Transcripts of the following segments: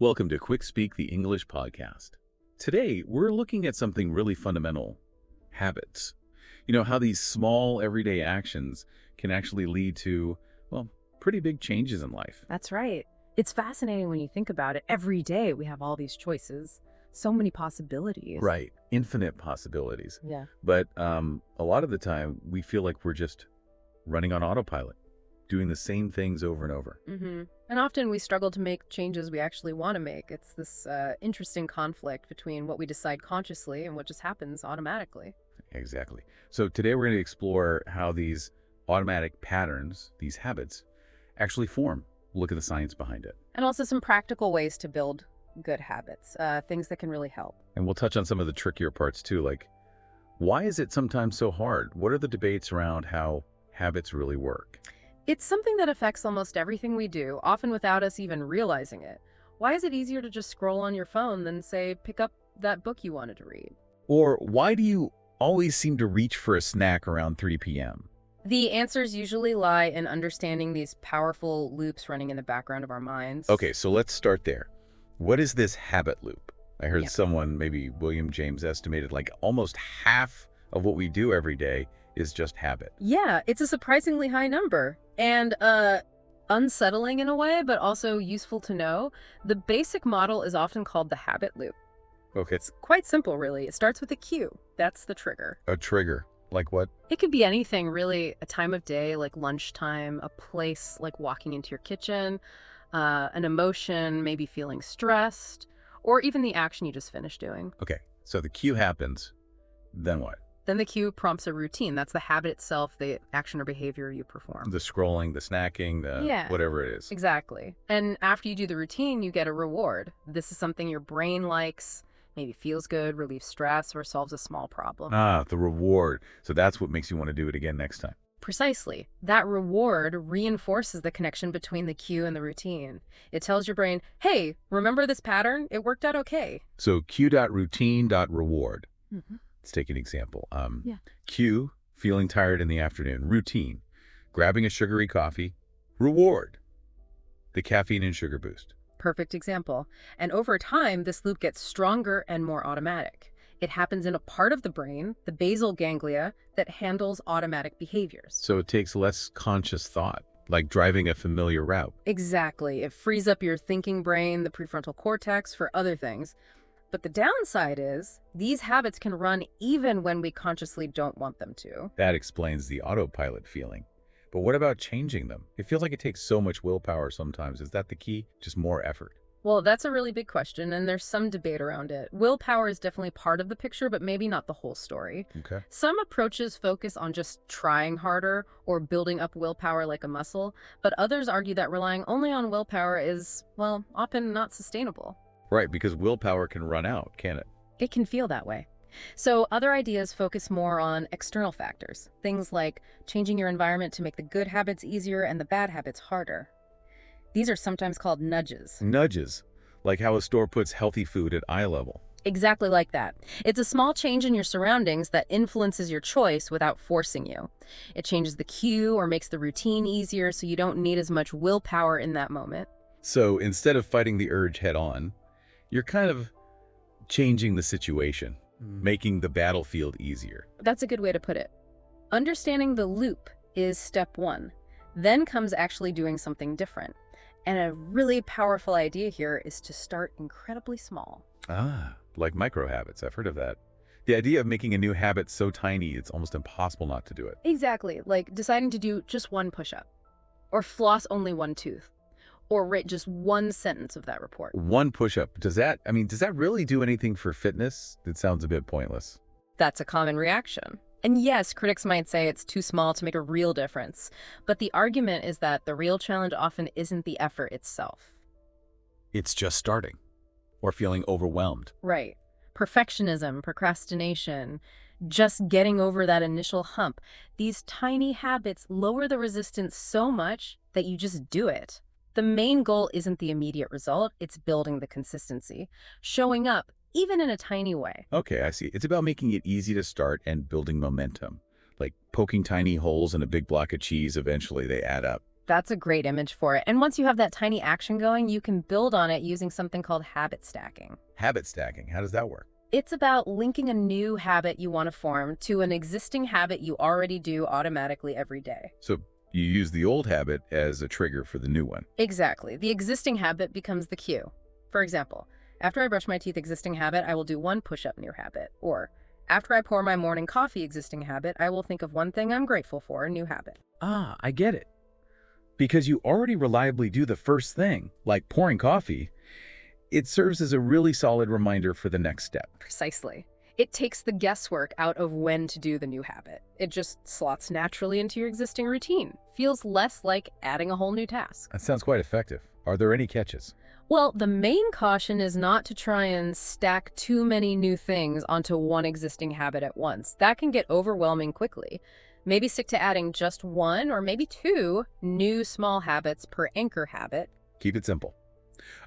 Welcome to Quick Speak, the English podcast. Today, we're looking at something really fundamental, habits. You know, how these small everyday actions can actually lead to, well, pretty big changes in life. That's right. It's fascinating when you think about it. Every day we have all these choices, so many possibilities. Right. Infinite possibilities. Yeah. But a lot of the time, we feel like we're just running on autopilot, doing the same things over and over. And often we struggle to make changes we actually want to make. It's this interesting conflict between what we decide consciously and what just happens automatically. Exactly. So today we're going to explore how these automatic patterns, these habits, actually form. Look at the science behind it. And also some practical ways to build good habits, things that can really help. And we'll touch on some of the trickier parts too, like why is it sometimes so hard? What are the debates around how habits really work? It's something that affects almost everything we do, often without us even realizing it. Why is it easier to just scroll on your phone than, say, pick up that book you wanted to read? Or why do you always seem to reach for a snack around 3 p.m.? The answers usually lie in understanding these powerful loops running in the background of our minds. Okay, so let's start there. What is this habit loop? I heard Yeah. someone, maybe William James, estimated like almost half of what we do every day is just habit. Yeah, it's a surprisingly high number. And unsettling in a way, but also useful to know. The basic model is often called the habit loop. Okay, It's quite simple, really. It starts with a cue. That's the trigger. a trigger. Like what? It could be anything, really. A time of day, like lunchtime, a place, like walking into your kitchen, an emotion, maybe feeling stressed, or even the action you just finished doing. Okay, so the cue happens, then what? Then the cue prompts a routine. That's the habit itself, the action or behavior you perform. The scrolling, the snacking, the Yeah. whatever it is. Exactly. And after you do the routine, you get a reward. This is something your brain likes, maybe feels good, relieves stress, or solves a small problem. Ah, the reward. So that's what makes you want to do it again next time. Precisely. That reward reinforces the connection between the cue and the routine. It tells your brain, hey, remember this pattern? It worked out okay. So cue.routine.reward. Mm-hmm. Let's take an example. Yeah. Cue, feeling tired in the afternoon. Routine, grabbing a sugary coffee. Reward, the caffeine and sugar boost. Perfect example. And over time, this loop gets stronger and more automatic. It happens in a part of the brain, the basal ganglia, that handles automatic behaviors. So it takes less conscious thought, like driving a familiar route. Exactly. It frees up your thinking brain, the prefrontal cortex, for other things. But the downside is, these habits can run even when we consciously don't want them to. That explains the autopilot feeling. But what about changing them? It feels like it takes so much willpower sometimes. Is that the key? Just more effort? Well, that's a really big question, and there's some debate around it. Willpower is definitely part of the picture, but maybe not the whole story. Okay. Some approaches focus on just trying harder or building up willpower like a muscle, but others argue that relying only on willpower is, well, often not sustainable. Right, because willpower can run out, can it? It can feel that way. So other ideas focus more on external factors, things like changing your environment to make the good habits easier and the bad habits harder. These are sometimes called nudges. Nudges, like how a store puts healthy food at eye level. Exactly like that. It's a small change in your surroundings that influences your choice without forcing you. It changes the cue or makes the routine easier so you don't need as much willpower in that moment. So instead of fighting the urge head on, you're kind of changing the situation, making the battlefield easier. That's a good way to put it. Understanding the loop is step one. Then comes actually doing something different. And a really powerful idea here is to start incredibly small. Ah, like micro habits. I've heard of that. The idea of making a new habit so tiny it's almost impossible not to do it. Exactly, like deciding to do just one push-up, or floss only one tooth, or write just one sentence of that report. One push-up. Does that really do anything for fitness? It sounds a bit pointless. That's a common reaction. And yes, critics might say it's too small to make a real difference, but the argument is that the real challenge often isn't the effort itself. It's just starting or feeling overwhelmed. Right. Perfectionism, procrastination, just getting over that initial hump. These tiny habits lower the resistance so much that you just do it. The main goal isn't the immediate result, it's building the consistency, showing up even in a tiny way. Okay, I see. It's about making it easy to start and building momentum. Like poking tiny holes in a big block of cheese, eventually they add up. That's a great image for it. And once you have that tiny action going, you can build on it using something called habit stacking. Habit stacking, how does that work? It's about linking a new habit you want to form to an existing habit you already do automatically every day. So you use the old habit as a trigger for the new one. Exactly. The existing habit becomes the cue. For example, after I brush my teeth existing habit, I will do one push-up new habit. Or after I pour my morning coffee existing habit, I will think of one thing I'm grateful for, new habit. Ah, I get it. Because you already reliably do the first thing, like pouring coffee, it serves as a really solid reminder for the next step. Precisely. It takes the guesswork out of when to do the new habit. It just slots naturally into your existing routine. Feels less like adding a whole new task. That sounds quite effective. Are there any catches? Well, the main caution is not to try and stack too many new things onto one existing habit at once. That can get overwhelming quickly. Maybe stick to adding just one or maybe two new small habits per anchor habit. Keep it simple.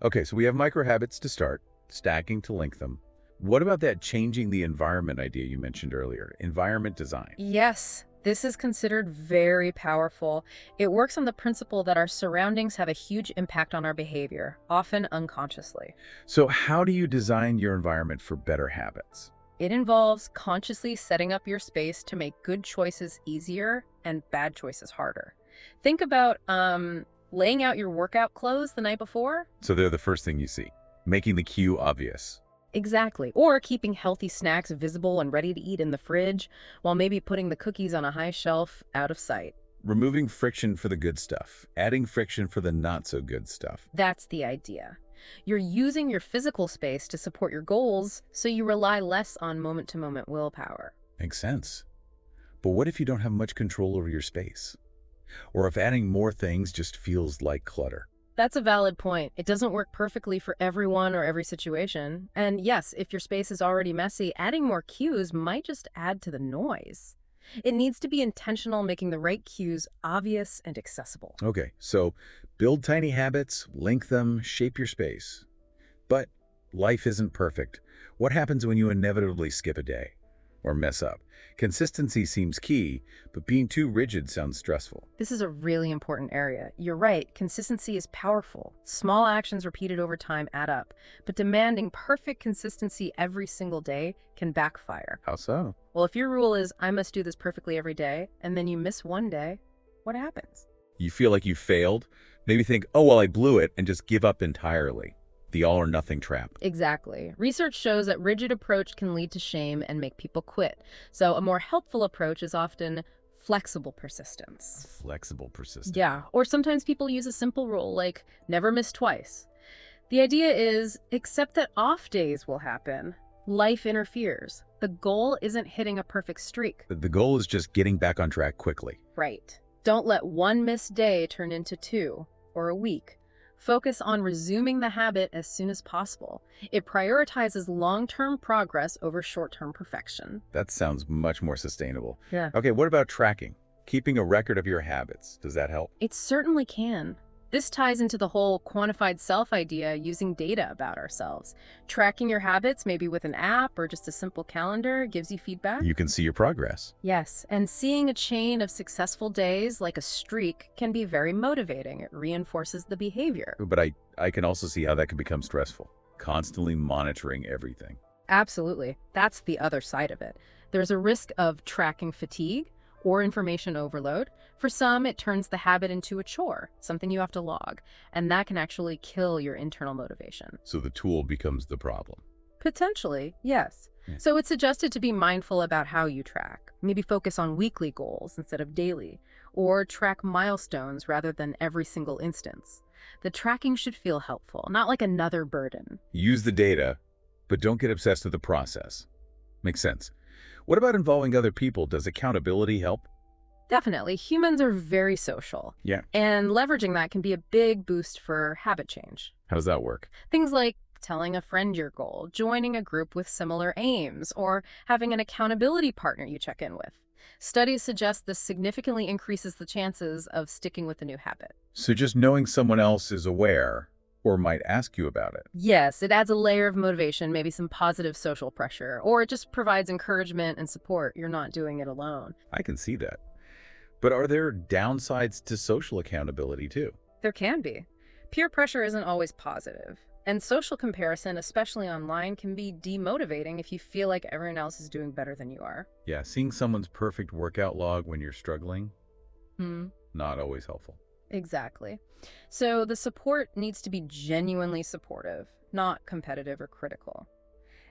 Okay, so we have micro habits to start, stacking to link them. What about that changing the environment idea you mentioned earlier, environment design? Yes, this is considered very powerful. It works on the principle that our surroundings have a huge impact on our behavior, often unconsciously. So how do you design your environment for better habits? It involves consciously setting up your space to make good choices easier and bad choices harder. Think about laying out your workout clothes the night before. So they're the first thing you see, making the cue obvious. Exactly. Or keeping healthy snacks visible and ready to eat in the fridge, while maybe putting the cookies on a high shelf out of sight. Removing friction for the good stuff, adding friction for the not so good stuff. That's the idea. You're using your physical space to support your goals, so you rely less on moment-to-moment willpower. Makes sense. But what if you don't have much control over your space? Or if adding more things just feels like clutter? That's a valid point. It doesn't work perfectly for everyone or every situation. And yes, if your space is already messy, adding more cues might just add to the noise. It needs to be intentional, making the right cues obvious and accessible. Okay, so build tiny habits, link them, shape your space. But life isn't perfect. What happens when you inevitably skip a day or mess up? Consistency seems key, but being too rigid sounds stressful. This is a really important area. You're right, consistency is powerful. Small actions repeated over time add up, but demanding perfect consistency every single day can backfire. How so? Well, if your rule is, I must do this perfectly every day, and then you miss one day, what happens? You feel like you failed? Maybe think, oh, well, I blew it, and just give up entirely. The all-or-nothing trap. Exactly. Research shows that rigid approach can lead to shame and make people quit. So a more helpful approach is often flexible persistence. Flexible persistence. Yeah, or sometimes people use a simple rule like never miss twice. The idea is accept that off days will happen. Life interferes. The goal isn't hitting a perfect streak. The goal is just getting back on track quickly. Right. Don't let one missed day turn into two or a week. Focus on resuming the habit as soon as possible. It prioritizes long-term progress over short-term perfection. That sounds much more sustainable. Yeah. Okay, what about tracking? Keeping a record of your habits. Does that help? It certainly can. This ties into the whole quantified self idea, using data about ourselves. Tracking your habits, maybe with an app or just a simple calendar, gives you feedback. You can see your progress. Yes, and seeing a chain of successful days, like a streak, can be very motivating. It reinforces the behavior. But I can also see how that can become stressful. Constantly monitoring everything. Absolutely. That's the other side of it. There's a risk of tracking fatigue or information overload. For some, it turns the habit into a chore, something you have to log, and that can actually kill your internal motivation. So the tool becomes the problem. Potentially, yes. So it's suggested to be mindful about how you track. Maybe focus on weekly goals instead of daily, or track milestones rather than every single instance. The tracking should feel helpful, not like another burden. Use the data, but don't get obsessed with the process. Makes sense. What about involving other people? Does accountability help? Definitely. Humans are very social. Yeah. And leveraging that can be a big boost for habit change. How does that work? Things like telling a friend your goal, joining a group with similar aims, or having an accountability partner you check in with. Studies suggest this significantly increases the chances of sticking with the new habit. So just knowing someone else is aware or might ask you about it. Yes, it adds a layer of motivation, maybe some positive social pressure, or it just provides encouragement and support. You're not doing it alone. I can see that. But are there downsides to social accountability too? There can be. Peer pressure isn't always positive, and social comparison, especially online, can be demotivating if you feel like everyone else is doing better than you are. Yeah, seeing someone's perfect workout log when you're struggling, Hmm. not always helpful. Exactly. So the support needs to be genuinely supportive, not competitive or critical.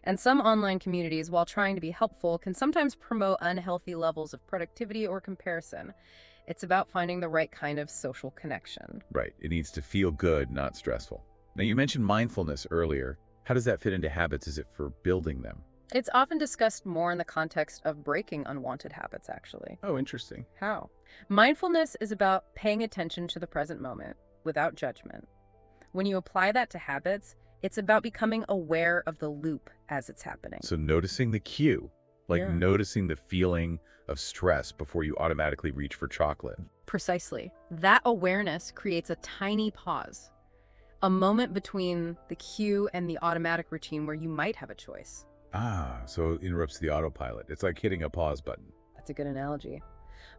And some online communities, while trying to be helpful, can sometimes promote unhealthy levels of productivity or comparison. It's about finding the right kind of social connection. Right, it needs to feel good, not stressful. Now, you mentioned mindfulness earlier. How does that fit into habits? Is it for building them? It's often discussed more in the context of breaking unwanted habits, actually. Oh, interesting. How? Mindfulness is about paying attention to the present moment without judgment. When you apply that to habits, it's about becoming aware of the loop as it's happening. So noticing the cue, like Yeah. noticing the feeling of stress before you automatically reach for chocolate. Precisely. That awareness creates a tiny pause, a moment between the cue and the automatic routine where you might have a choice. Ah, so it interrupts the autopilot. It's like hitting a pause button. That's a good analogy.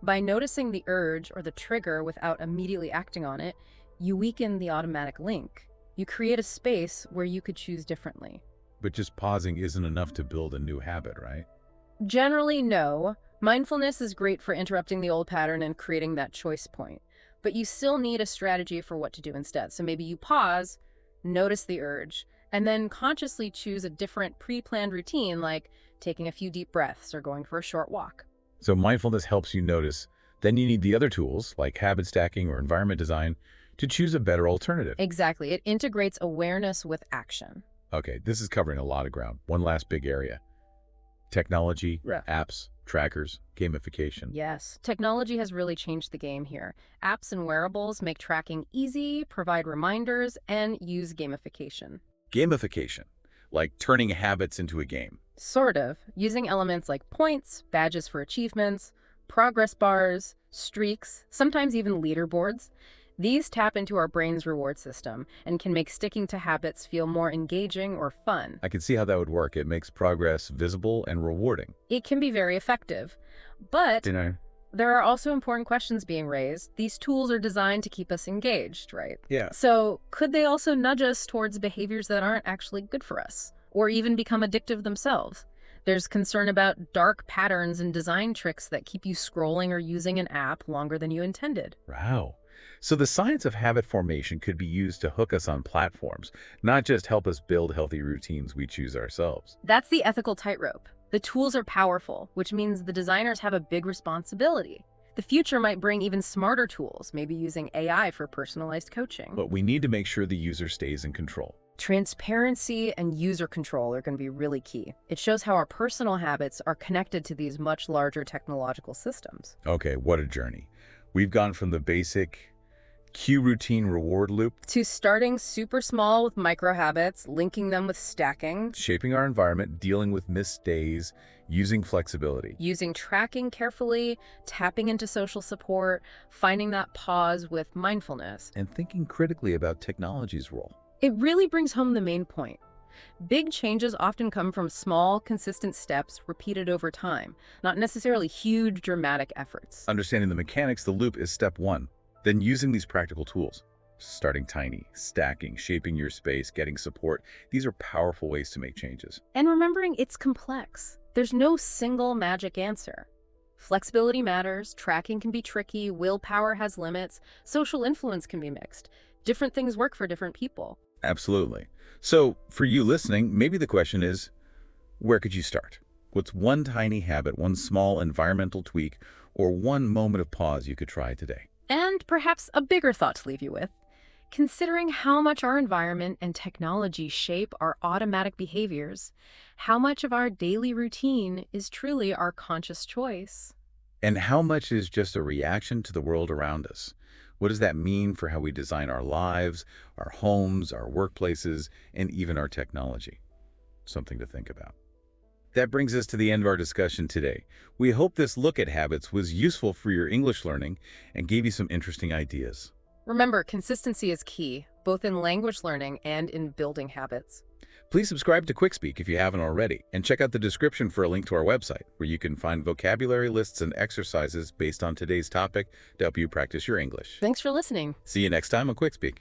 By noticing the urge or the trigger without immediately acting on it, you weaken the automatic link. You create a space where you could choose differently. But just pausing isn't enough to build a new habit, right? Generally, no. Mindfulness is great for interrupting the old pattern and creating that choice point. But you still need a strategy for what to do instead. So maybe you pause, notice the urge, and then consciously choose a different pre-planned routine like taking a few deep breaths or going for a short walk. So mindfulness helps you notice. Then you need the other tools, like habit stacking or environment design, to choose a better alternative. Exactly. It integrates awareness with action. Okay, this is covering a lot of ground. One last big area. Technology, Yeah. apps, trackers, gamification. Yes, technology has really changed the game here. Apps and wearables make tracking easy, provide reminders, and use gamification. Gamification, like turning habits into a game. Sort of, using elements like points, badges for achievements, progress bars, streaks, sometimes even leaderboards. These tap into our brain's reward system and can make sticking to habits feel more engaging or fun. I can see how that would work. It makes progress visible and rewarding. It can be very effective. But there are also important questions being raised. These tools are designed to keep us engaged, right? Yeah. So could they also nudge us towards behaviors that aren't actually good for us, or even become addictive themselves? There's concern about dark patterns and design tricks that keep you scrolling or using an app longer than you intended. Wow. So the science of habit formation could be used to hook us on platforms, not just help us build healthy routines we choose ourselves. That's the ethical tightrope. The tools are powerful, which means the designers have a big responsibility. The future might bring even smarter tools, maybe using AI for personalized coaching. But we need to make sure the user stays in control. Transparency and user control are going to be really key. It shows how our personal habits are connected to these much larger technological systems. Okay, what a journey. We've gone from the basic cue routine reward loop, To starting super small with micro habits, linking them with stacking, shaping our environment, dealing with missed days, using flexibility. using tracking carefully, tapping into social support, finding that pause with mindfulness. And thinking critically about technology's role. It really brings home the main point. Big changes often come from small, consistent steps repeated over time, not necessarily huge, dramatic efforts. Understanding the mechanics, the loop is step one. Then using these practical tools, starting tiny, stacking, shaping your space, getting support. These are powerful ways to make changes. And remembering it's complex. There's no single magic answer. Flexibility matters, tracking can be tricky, willpower has limits, social influence can be mixed. Different things work for different people. Absolutely. So for you listening, maybe the question is, where could you start? What's one tiny habit, one small environmental tweak, or one moment of pause you could try today? And perhaps a bigger thought to leave you with. Considering how much our environment and technology shape our automatic behaviors, how much of our daily routine is truly our conscious choice? And how much is just a reaction to the world around us? What does that mean for how we design our lives, our homes, our workplaces, and even our technology? Something to think about. That brings us to the end of our discussion today. We hope this look at habits was useful for your English learning and gave you some interesting ideas. Remember, consistency is key, both in language learning and in building habits. Please subscribe to Quick Speak if you haven't already, and check out the description for a link to our website, where you can find vocabulary lists and exercises based on today's topic to help you practice your English. Thanks for listening. See you next time on Quick Speak.